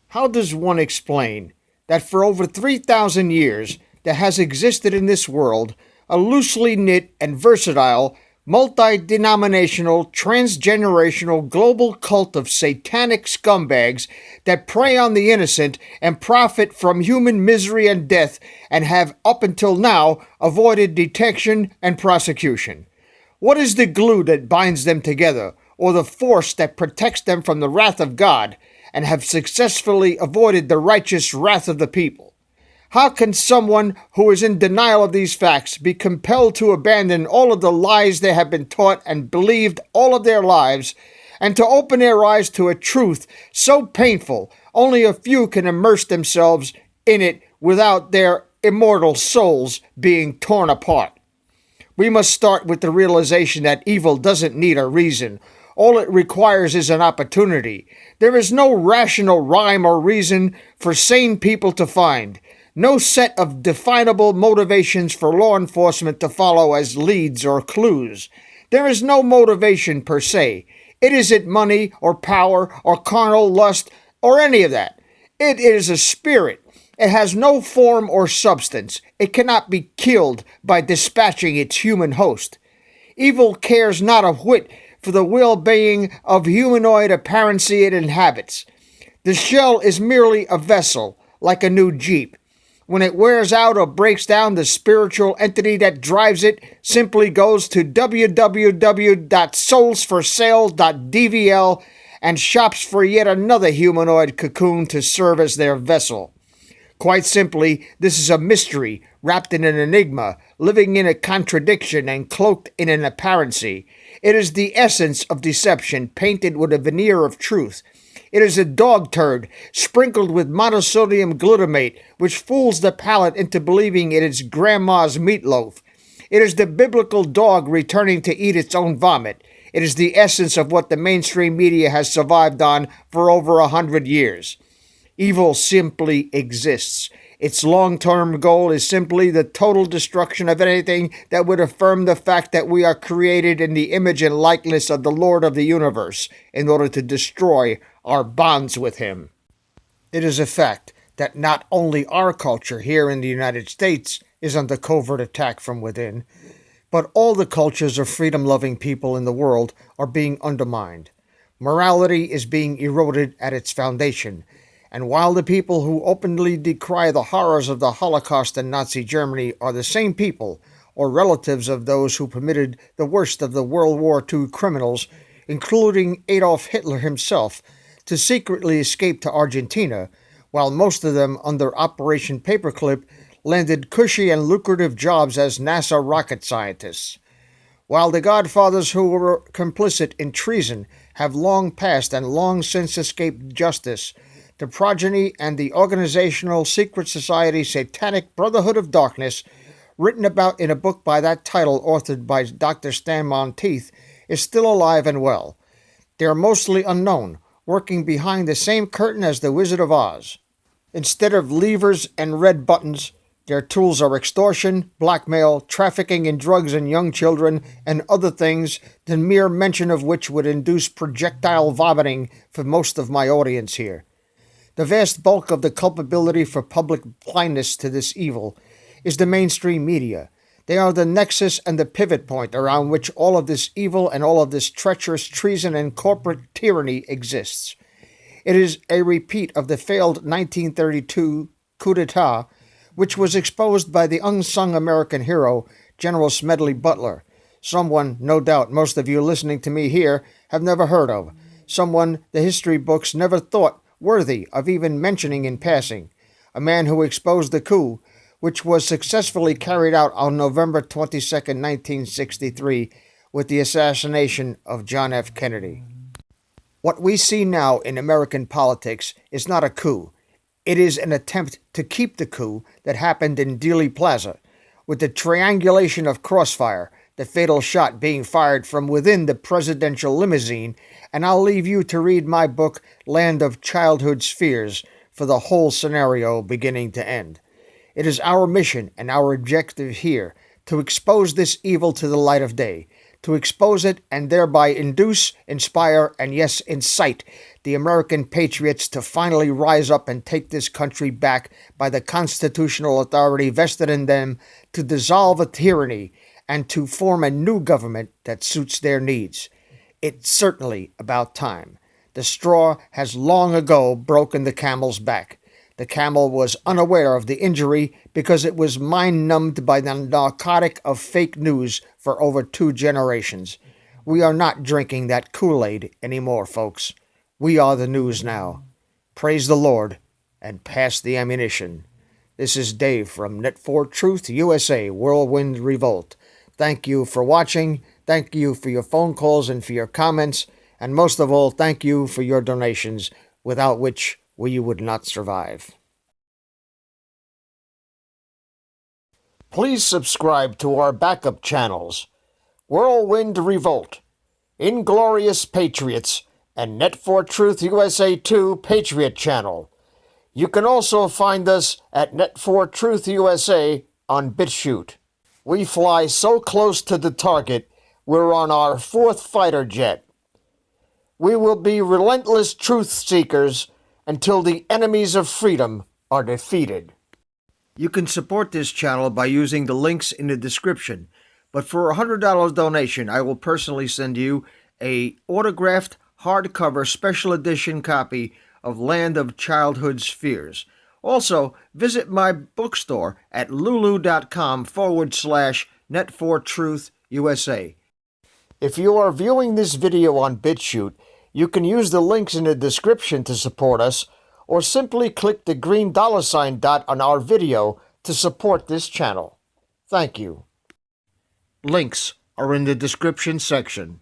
How does one explain that for over 3,000 years there has existed in this world a loosely knit and versatile, multi-denominational, transgenerational global cult of satanic scumbags that prey on the innocent and profit from human misery and death and have up until now avoided detection and prosecution? What is the glue that binds them together, or the force that protects them from the wrath of God, and have successfully avoided the righteous wrath of the people? How can someone who is in denial of these facts be compelled to abandon all of the lies they have been taught and believed all of their lives, and to open their eyes to a truth so painful only a few can immerse themselves in it without their immortal souls being torn apart? We must start with the realization that evil doesn't need a reason. All it requires is an opportunity. There is no rational rhyme or reason for sane people to find. No set of definable motivations for law enforcement to follow as leads or clues. There is no motivation per se. It isn't money or power or carnal lust or any of that. It is a spirit. It has no form or substance. It cannot be killed by dispatching its human host. Evil cares not a whit for the well-being of humanoid apparency it inhabits. The shell is merely a vessel, like a new Jeep. When it wears out or breaks down, the spiritual entity that drives it simply goes to www.soulsforsale.dvl and shops for yet another humanoid cocoon to serve as their vessel. Quite simply, this is a mystery wrapped in an enigma, living in a contradiction and cloaked in an apparency. It is the essence of deception painted with a veneer of truth. It is a dog turd sprinkled with monosodium glutamate, which fools the palate into believing it is grandma's meatloaf. It is the biblical dog returning to eat its own vomit. It is the essence of what the mainstream media has survived on for over 100 years. Evil simply exists. Its long-term goal is simply the total destruction of anything that would affirm the fact that we are created in the image and likeness of the Lord of the universe in order to destroy our bonds with him. It is a fact that not only our culture here in the United States is under covert attack from within, but all the cultures of freedom-loving people in the world are being undermined. Morality is being eroded at its foundation, and while the people who openly decry the horrors of the Holocaust and Nazi Germany are the same people, or relatives of those who permitted the worst of the World War II criminals, including Adolf Hitler himself, to secretly escape to Argentina, while most of them, under Operation Paperclip, landed cushy and lucrative jobs as NASA rocket scientists. While the godfathers who were complicit in treason have long passed and long since escaped justice, the progeny and the organizational secret society Satanic Brotherhood of Darkness, written about in a book by that title authored by Dr. Stan Monteith, is still alive and well. They are mostly unknown, working behind the same curtain as the Wizard of Oz. Instead of levers and red buttons, their tools are extortion, blackmail, trafficking in drugs and young children, and other things, the mere mention of which would induce projectile vomiting for most of my audience here. The vast bulk of the culpability for public blindness to this evil is the mainstream media. They are the nexus and the pivot point around which all of this evil and all of this treacherous treason and corporate tyranny exists. It is a repeat of the failed 1932 coup d'etat, which was exposed by the unsung American hero, General Smedley Butler, someone, no doubt, most of you listening to me here have never heard of, someone the history books never thought worthy of even mentioning in passing, a man who exposed the coup, which was successfully carried out on November 22, 1963, with the assassination of John F. Kennedy. What we see now in American politics is not a coup. It is an attempt to keep the coup that happened in Dealey Plaza, with the triangulation of crossfire, the fatal shot being fired from within the presidential limousine, and I'll leave you to read my book, Land of Childhood's Fears, for the whole scenario beginning to end. It is our mission and our objective here to expose this evil to the light of day, to expose it and thereby induce, inspire, and yes, incite the American patriots to finally rise up and take this country back by the constitutional authority vested in them to dissolve a tyranny and to form a new government that suits their needs. It's certainly about time. The straw has long ago broken the camel's back. The camel was unaware of the injury because it was mind-numbed by the narcotic of fake news for over 2 generations. We are not drinking that Kool-Aid anymore, folks. We are the news now. Praise the Lord and pass the ammunition. This is Dave from Net4 Truth USA, Whirlwind Revolt. Thank you for watching. Thank you for your phone calls and for your comments. And most of all, thank you for your donations, without which we would not survive. Please subscribe to our backup channels, Whirlwind Revolt, Inglorious Patriots, and Net4 Truth USA 2 Patriot channel. You can also find us at Net4 Truth USA on BitChute. We fly so close to the target, we're on our 4th fighter jet. We will be relentless truth seekers until the enemies of freedom are defeated. You can support this channel by using the links in the description, but for a $100 donation, I will personally send you a autographed hardcover special edition copy of Land of Childhood's Fears. Also, visit my bookstore at lulu.com/net4truth USA. If you are viewing this video on BitChute, you can use the links in the description to support us, or simply click the green $ dot on our video to support this channel. Thank you. Links are in the description section.